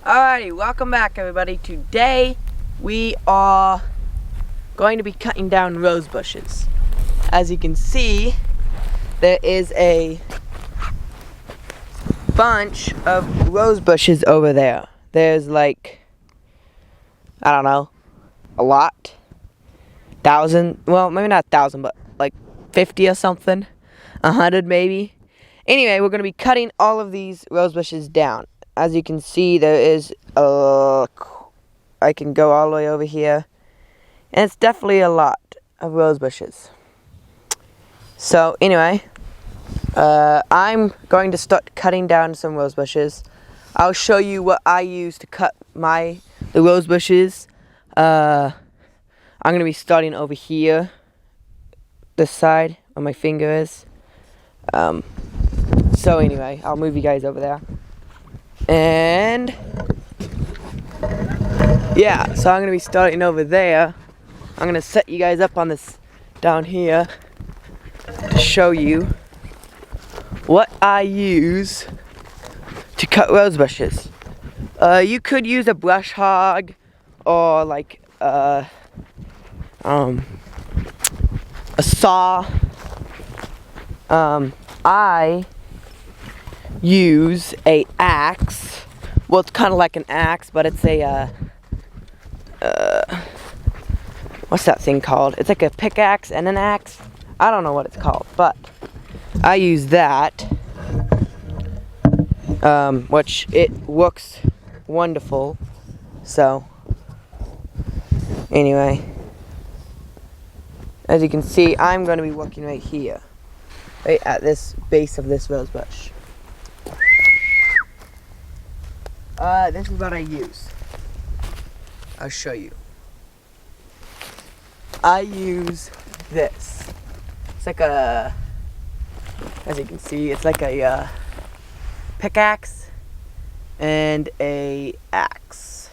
Alrighty, welcome back everybody. Today we are going to be cutting down rose bushes. As you can see, there is a bunch of rose bushes over there. There's like, I don't know, a lot. 1,000, well maybe not 1,000, but like 50 or something. 100 maybe. Anyway, we're going to be cutting all of these rose bushes down. As you can see, there is I can go all the way over here, and it's definitely a lot of rose bushes. So anyway, I'm going to start cutting down some rose bushes. I'll show you what I use to cut the rose bushes. I'm going to be starting over here, this side where my finger is. So anyway, I'll move you guys over there. And yeah, so I'm going to be starting over there. I'm going to set you guys up on this down here to show you what I use to cut rose bushes. You could use a brush hog or like a saw. I use a axe. Well, it's kind of like an axe, but it's a what's that thing called? It's like a pickaxe and an axe. I don't know what it's called, but I use that, which it works wonderful. So anyway, as you can see, I'm going to be working right here, right at this base of this rose bush. This is what I use. I'll show you. I use this. It's like a, as you can see, it's like a pickaxe and a axe.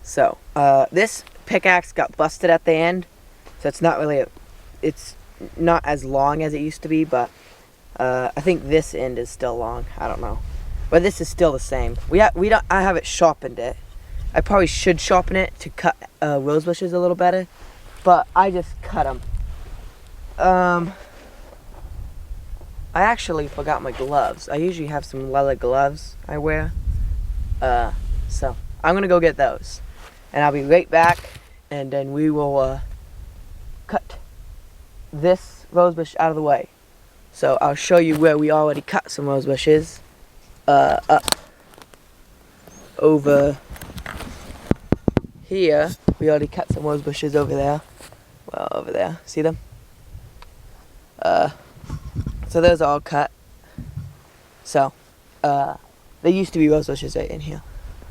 So, this pickaxe got busted at the end, so it's not really it's not as long as it used to be, but I think this end is still long. I don't know. But this is still the same. I haven't sharpened it. I probably should sharpen it to cut rose bushes a little better, but I just cut them. I actually forgot my gloves. I usually have some leather gloves I wear. So I'm gonna go get those, and I'll be right back, and then we will cut this rose bush out of the way. So I'll show you where we already cut some rose bushes. Up over here, we already cut some rose bushes over there. Well, over there, see them? So those are all cut. So, there used to be rose bushes right in here.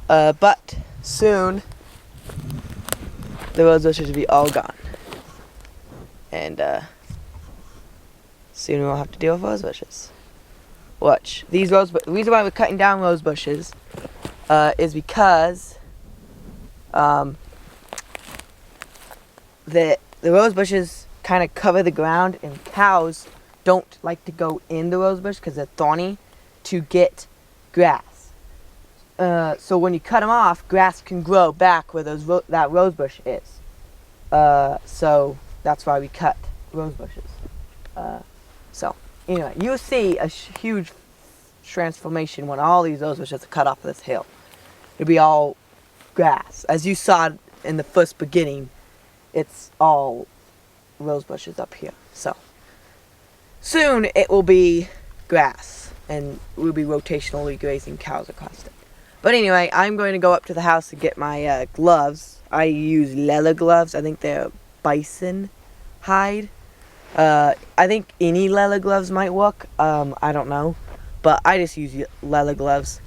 But soon, the rose bushes will be all gone. And, soon we'll have to deal with rose bushes. Watch. The reason why we're cutting down rose bushes is because the rose bushes kind of cover the ground, and cows don't like to go in the rose bush because they're thorny to get grass. So when you cut them off, grass can grow back where that rose bush is. So that's why we cut rose bushes. So anyway, you'll see a huge transformation when all these rose bushes are cut off of this hill. It'll be all grass. As you saw in the first beginning, it's all rose bushes up here. So soon it will be grass, and we'll be rotationally grazing cows across it. But anyway, I'm going to go up to the house to get my gloves. I use leather gloves. I think they're bison hide. I think any leather gloves might work. I don't know, but I just use leather gloves.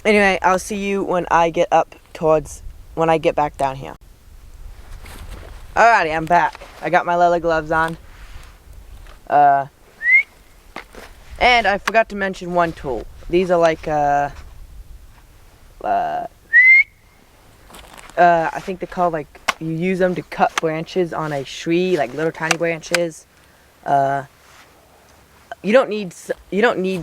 Anyway, I'll see you when I get back down here. Alrighty, I'm back. I got my leather gloves on. And I forgot to mention one tool. These are like, I think they're called, like, you use them to cut branches on a tree, like little tiny branches. You don't need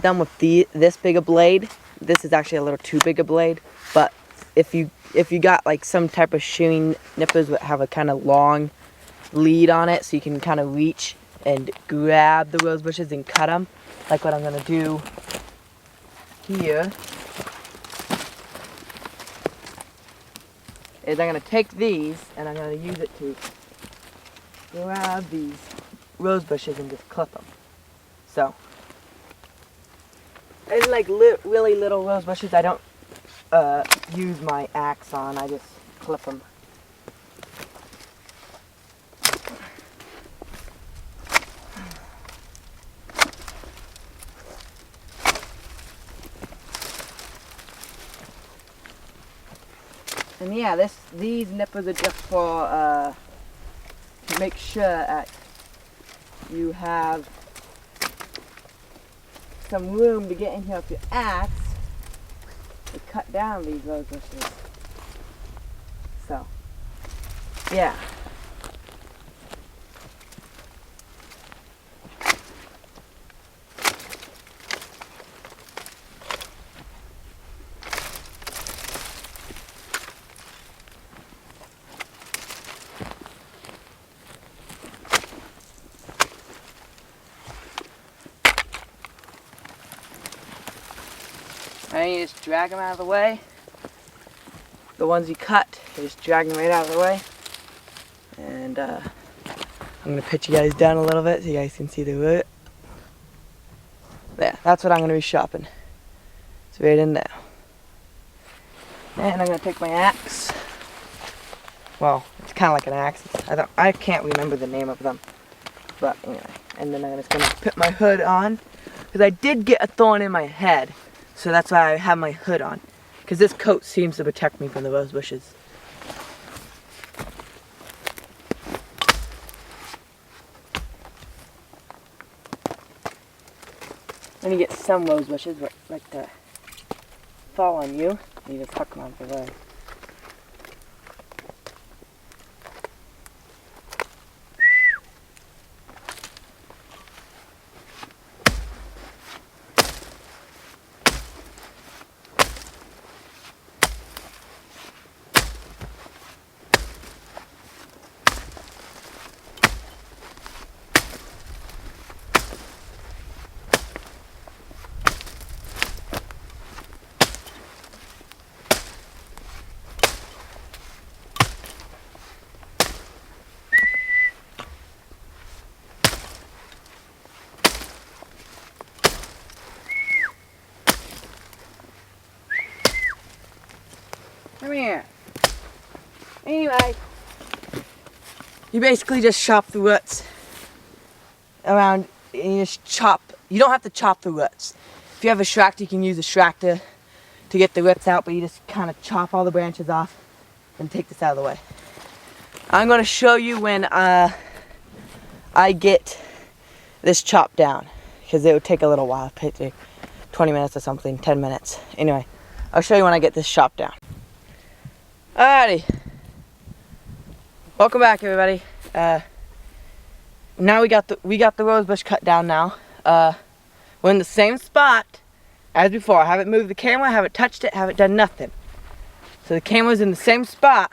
them with this big a blade. This is actually a little too big a blade, but if you got like some type of shearing nippers that have a kind of long lead on it, so you can kind of reach and grab the rose bushes and cut them, like what I'm gonna do here, is I'm gonna take these and I'm gonna use it to grab these rose bushes and just clip them. So, and like really little rose bushes, I don't use my axe on, I just clip them. And yeah, these nippers are just for to make sure that you have some room to get in here with your axe to cut down these rose bushes. So, yeah. And you just drag them out of the way. The ones you cut, you just drag them right out of the way. And I'm going to pitch you guys down a little bit so you guys can see the root. There, that's what I'm going to be chopping. It's right in there. And I'm going to take my axe. Well, it's kind of like an axe. I can't remember the name of them. But anyway, and then I'm just going to put my hood on. Because I did get a thorn in my head. So that's why I have my hood on. Because this coat seems to protect me from the rose bushes. When you get some rose bushes that like to fall on you, you just hook them out of the way. Come here. Anyway, you basically just chop the roots around, and you just chop. You don't have to chop the roots. If you have a tractor, you can use a tractor to get the roots out, but you just kind of chop all the branches off and take this out of the way. I'm going to show you when I get this chopped down, because it would take a little while, probably 20 minutes or something, 10 minutes. Anyway, I'll show you when I get this chopped down. Alrighty, welcome back, everybody. Now we got the rose bush cut down. Now we're in the same spot as before. I haven't moved the camera, haven't touched it, haven't done nothing. So the camera's in the same spot,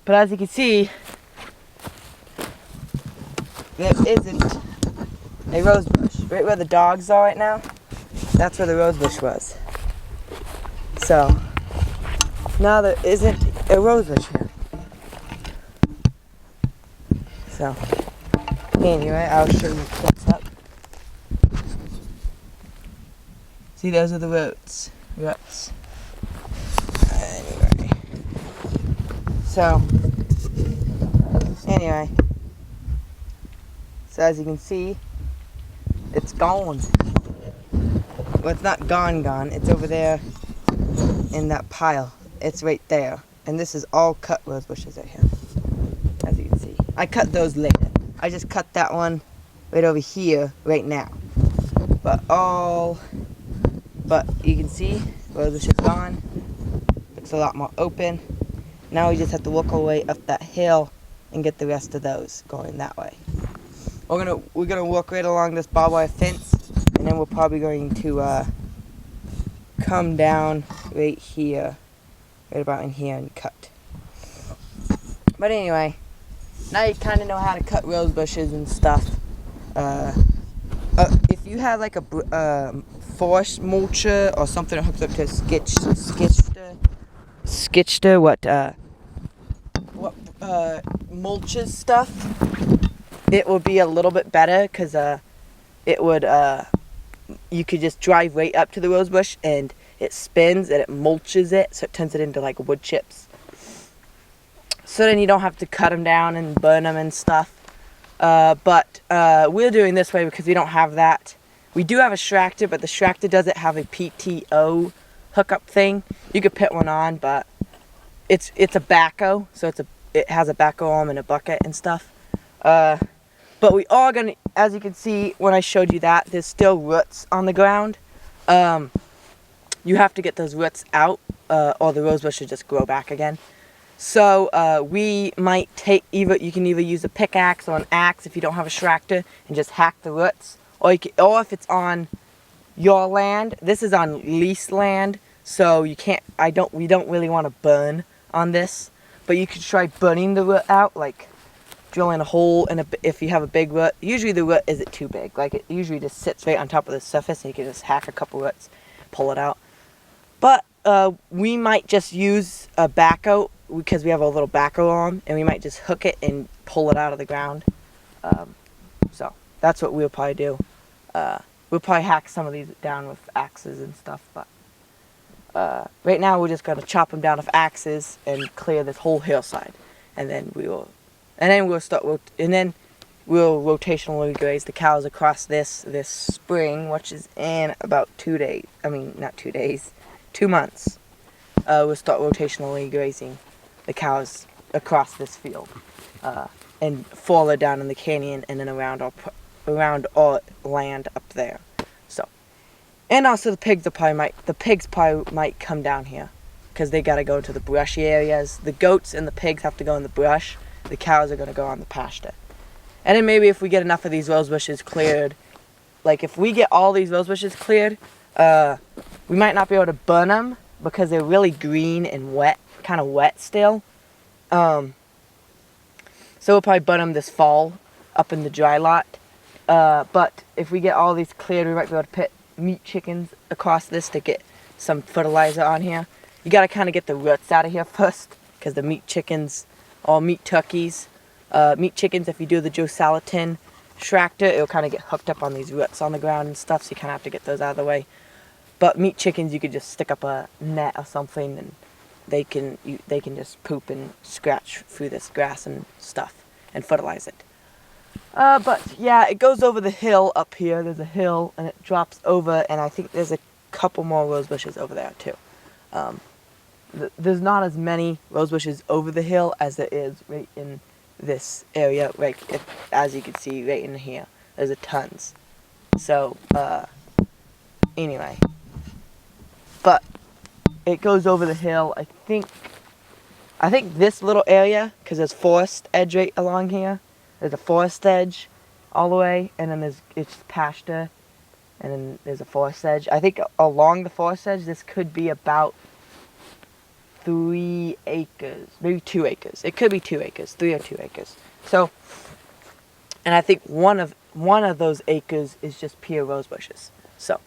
but as you can see, there isn't a rose bush. Right where the dogs are right now, that's where the rose bush was. So now there isn't a rose bush here. So, anyway, I'll show you what's up. See, those are the roots. Anyway. So, anyway. So as you can see, it's gone. Well, it's not gone, it's over there in that pile. It's right there. And this is all cut rose bushes right here, as you can see. I cut those later. I just cut that one right over here right now. But you can see rose bush is gone. Looks a lot more open. Now we just have to work our way up that hill and get the rest of those going that way. We're gonna walk right along this barbed wire fence, and then we're probably going to come down right here, right about in here, and cut. But anyway, now you kind of know how to cut rose bushes and stuff. If you have like a forest mulcher or something that hooks up to a skitster, what mulches stuff, it will be a little bit better because it would you could just drive right up to the rose bush and it spins and it mulches it, so it turns it into like wood chips. So then you don't have to cut them down and burn them and stuff. But we're doing this way because we don't have that. We do have a Schrachter, but the Schrachter doesn't have a PTO hookup thing. You could put one on, but it's a backhoe, so it has a backhoe arm and a bucket and stuff. But we are gonna, as you can see when I showed you that, there's still roots on the ground. You have to get those roots out, or the rose bush should just grow back again. So we might take you can either use a pickaxe or an axe if you don't have a Schrachter and just hack the roots, or if it's on your land. This is on leased land, so you can't. We don't really want to burn on this, but you could try burning the root out, like drilling a hole in if you have a big root. Usually the root isn't too big, like it usually just sits right on top of the surface, and you can just hack a couple roots, pull it out. But we might just use a backhoe because we have a little backhoe arm, and we might just hook it and pull it out of the ground. So that's what we'll probably do. We'll probably hack some of these down with axes and stuff, but right now we're just gonna chop them down with axes and clear this whole hillside, and then we'll rotationally graze the cows across this spring, which is in about 2 days. I mean, not 2 days, 2 months. We'll start rotationally grazing the cows across this field, and farther down in the canyon, and then around our land up there. So, and also the pigs probably might come down here because they gotta go to the brushy areas. The goats and the pigs have to go in the brush. The cows are gonna go on the pasture. And then maybe if we get enough of these rose bushes cleared, like if we get all these rose bushes cleared, we might not be able to burn them because they're really green and wet, kind of wet still. So we'll probably burn them this fall up in the dry lot. But if we get all these cleared, we might be able to put meat chickens across this to get some fertilizer on here. You gotta kind of get the roots out of here first, because the meat chickens, all meat turkeys, meat chickens, if you do the Joel Salatin Schrachter, it'll kind of get hooked up on these roots on the ground and stuff, so you kind of have to get those out of the way. But meat chickens, you could just stick up a net or something, and they can just poop and scratch through this grass and stuff and fertilize it. But yeah, it goes over the hill up here. There's a hill, and it drops over, and I think there's a couple more rose bushes over there too. There's not as many rose bushes over the hill as there is right in this area, right, as you can see right in here. There's a tons. So, anyway. But it goes over the hill, I think this little area, because there's forest edge right along here. There's a forest edge all the way, and then it's pasture, and then there's a forest edge. I think along the forest edge, this could be about 3 acres, maybe 2 acres. It could be 2 acres, 3 or 2 acres. So, and I think one of those acres is just pure rose bushes. So,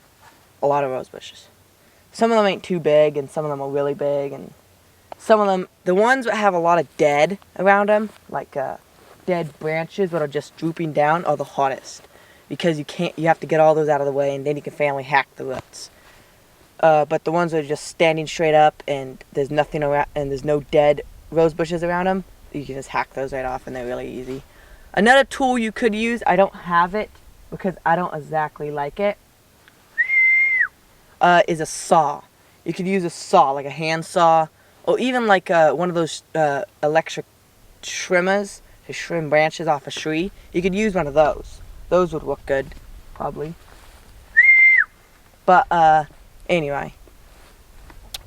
a lot of rose bushes. Some of them ain't too big, and some of them are really big, and some of them, the ones that have a lot of dead around them, like dead branches that are just drooping down, are the hottest, because you have to get all those out of the way, and then you can finally hack the roots. But the ones that are just standing straight up and there's nothing around, and there's no dead rose bushes around them, you can just hack those right off, and they're really easy. Another tool you could use, I don't have it because I don't exactly like it, is a saw. You could use a saw, like a hand saw, or even like one of those electric trimmers to trim branches off a tree. You could use one of those. Those would look good, probably. But anyway,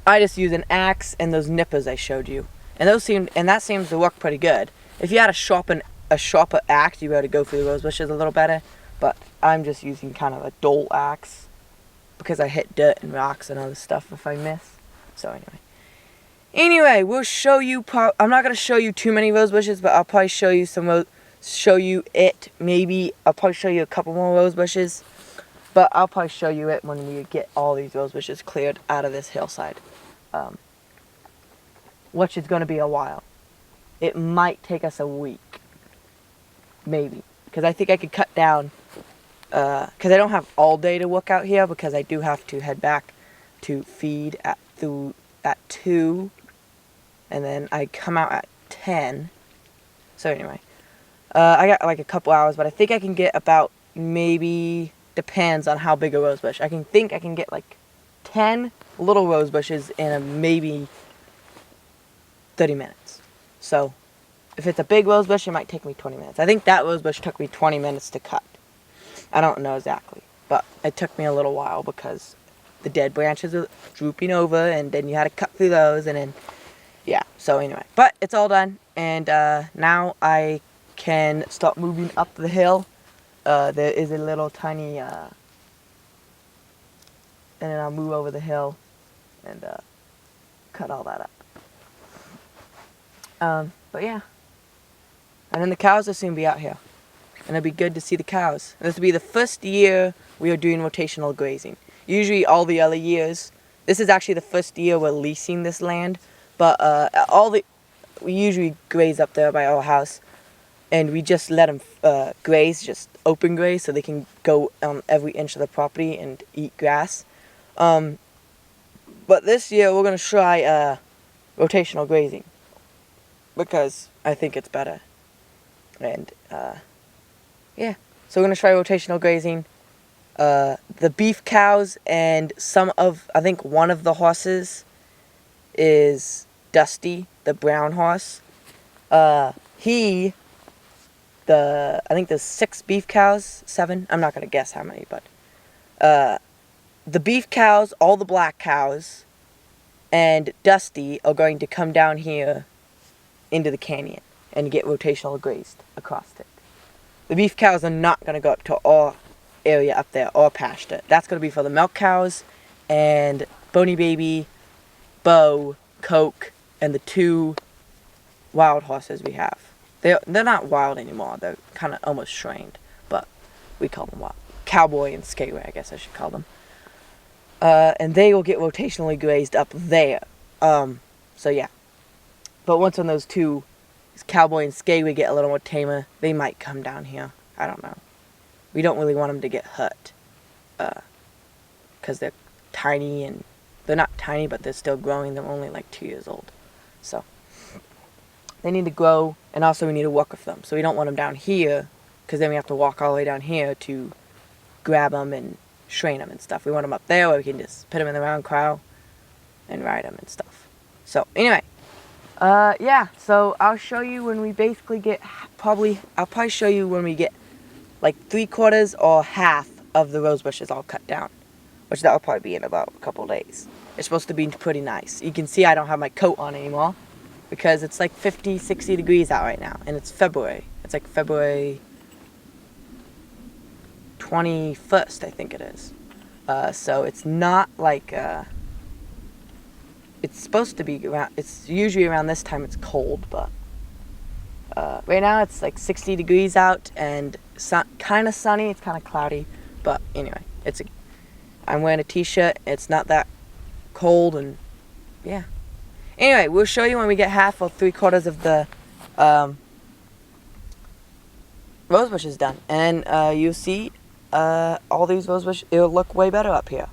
I just use an axe and those nippers I showed you, and that seems to work pretty good. If you had a sharper axe, you'd be able to go through the rose bushes a little better. But I'm just using kind of a dull axe. because I hit dirt and rocks and other stuff if I miss. So anyway, we'll show you. I'm not gonna show you too many rose bushes, but I'll probably show you Maybe I'll probably show you a couple more rose bushes, but I'll probably show you it when we get all these rose bushes cleared out of this hillside, which is gonna be a while. It might take us a week, maybe, because I think I could cut down. Because I don't have all day to work out here, because I do have to head back to feed at 2, and then I come out at 10. So anyway, I got like a couple hours, but I think I can get about, maybe, depends on how big a rose bush. I can get like 10 little rose bushes in maybe 30 minutes. So if it's a big rose bush, it might take me 20 minutes. I think that rose bush took me 20 minutes to cut. I don't know exactly, but it took me a little while because the dead branches are drooping over, and then you had to cut through those, and then, yeah, so anyway. But it's all done, and now I can start moving up the hill. There is a little tiny, and then I'll move over the hill and cut all that up. But yeah, and then the cows will soon be out here. And it'll be good to see the cows. This will be the first year we are doing rotational grazing. Usually all the other years, this is actually the first year we're leasing this land, but we usually graze up there by our house, and we just let them graze, just open graze, so they can go on every inch of the property and eat grass. But this year we're going to try rotational grazing, because I think it's better. And yeah, so we're going to try rotational grazing. The beef cows and I think one of the horses is Dusty, the brown horse. I think there's 6 beef cows, 7, I'm not going to guess how many, but the beef cows, all the black cows, and Dusty are going to come down here into the canyon and get rotational grazed across it. The beef cows are not going to go up to our area up there, or pasture. That's going to be for the milk cows and Boney Baby, Bo, Coke, and the 2 wild horses we have. They're not wild anymore. They're kind of almost trained, but we call them wild. Cowboy and Skateway, I guess I should call them. And they will get rotationally grazed up there. So yeah. But once when those 2, Cowboy and Skateway, get a little more tamer, they might come down here. I don't know. We don't really want them to get hurt, because they're tiny, and they're not tiny, but they're still growing. They're only like 2 years old, so they need to grow, and also we need to walk with them. So we don't want them down here, because then we have to walk all the way down here to grab them and train them and stuff. We want them up there where we can just put them in the round corral and ride them and stuff. So anyway. Yeah, so I'll show you when we basically get, I'll probably show you when we get like 3/4 or half of the rose bushes all cut down, which that will probably be in about a couple days. It's supposed to be pretty nice. You can see I don't have my coat on anymore, because it's like 50, 60 degrees out right now, and it's February. It's like February 21st, I think it is. So it's not like, it's supposed to be around, it's usually around this time it's cold, but right now it's like 60 degrees out, and kind of sunny, it's kind of cloudy, but anyway, I'm wearing a t-shirt, it's not that cold, and yeah. Anyway, we'll show you when we get half or 3/4 of the rose bushes done, and you'll see all these rose bushes, it'll look way better up here,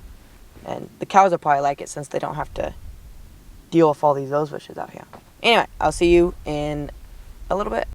and the cows will probably like it since they don't have to deal with all these rose bushes out here. Anyway, I'll see you in a little bit.